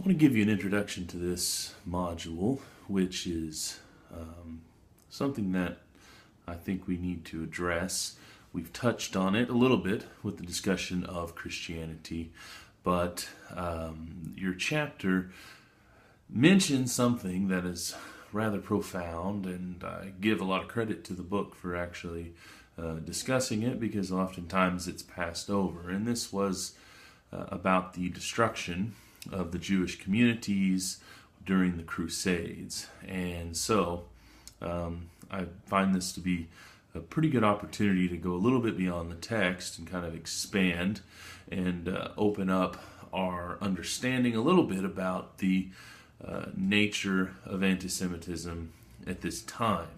I want to give you an introduction to this module, which is something that I think we need to address. We've touched on it a little bit with the discussion of Christianity, but your chapter mentions something that is rather profound, and I give a lot of credit to the book for actually discussing it, because oftentimes it's passed over. And this was about the destruction of the Jewish communities during the Crusades. And so I find this to be a pretty good opportunity to go a little bit beyond the text and kind of expand and open up our understanding a little bit about the nature of anti-Semitism at this time.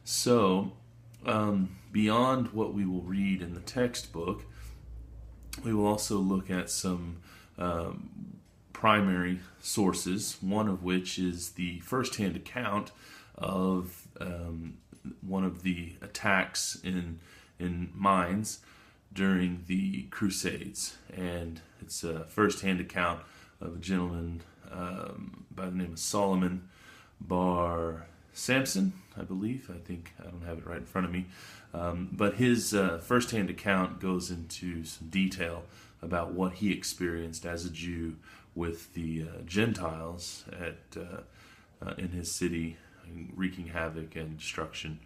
So, beyond what we will read in the textbook, we will also look at some primary sources, one of which is the first-hand account of one of the attacks in mines during the Crusades. And it's a first-hand account of a gentleman by the name of Solomon Bar Samson, I believe. I don't have it right in front of me. But his first-hand account goes into some detail about what he experienced as a Jew with the Gentiles in his city, wreaking havoc and destruction.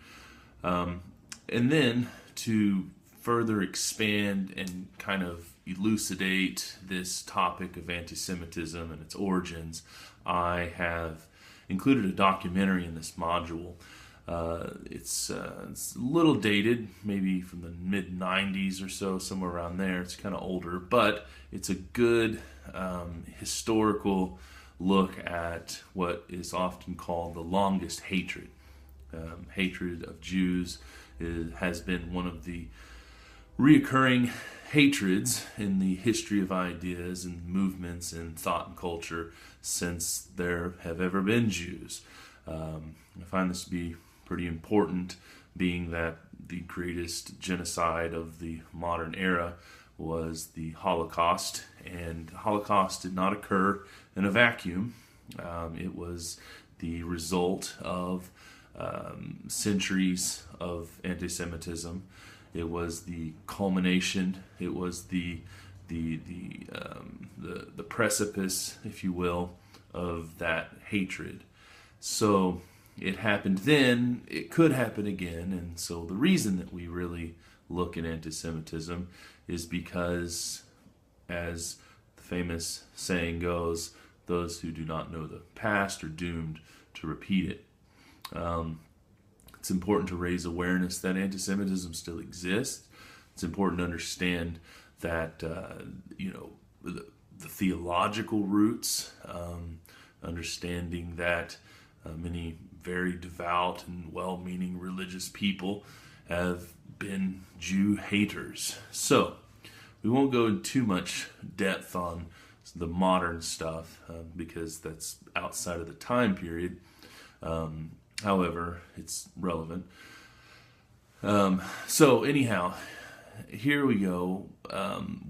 And then to further expand and kind of elucidate this topic of anti-Semitism and its origins, I have included a documentary in this module. It's a little dated, maybe from the mid-90s or so, somewhere around there. It's kind of older, but it's a good historical look at what is often called the longest hatred. Hatred of Jews has been one of the reoccurring hatreds in the history of ideas and movements and thought and culture since there have ever been Jews. I find this to be pretty important, being that the greatest genocide of the modern era was the Holocaust, and the Holocaust did not occur in a vacuum. It was the result of centuries of anti-Semitism. It was the culmination. It was the precipice, if you will, of that hatred. So it happened then. It could happen again. And so the reason that we really look at anti-Semitism is because, as the famous saying goes, those who do not know the past are doomed to repeat it. It's important to raise awareness that anti-Semitism still exists. It's important to understand that, the theological roots, understanding that many very devout and well-meaning religious people have been Jew haters. So, we won't go into too much depth on the modern stuff because that's outside of the time period. However, it's relevant. So anyhow, here we go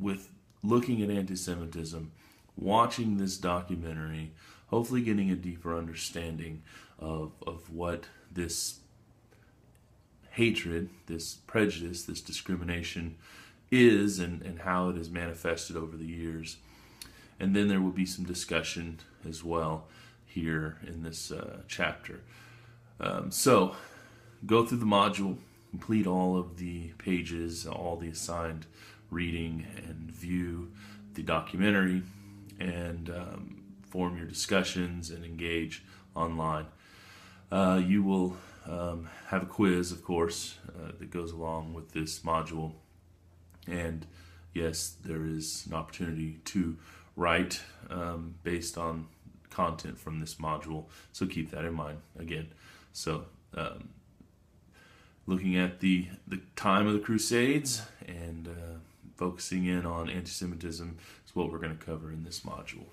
with looking at anti-Semitism, watching this documentary, hopefully getting a deeper understanding of what this hatred, this prejudice, this discrimination is, and how it is manifested over the years. And then there will be some discussion as well here in this chapter. So, go through the module, complete all of the pages, all the assigned reading, and view the documentary, and form your discussions and engage online. You will have a quiz, of course, that goes along with this module. And yes, there is an opportunity to write based on content from this module, so keep that in mind again. So, looking at the time of the Crusades and focusing in on anti-Semitism is what we're going to cover in this module.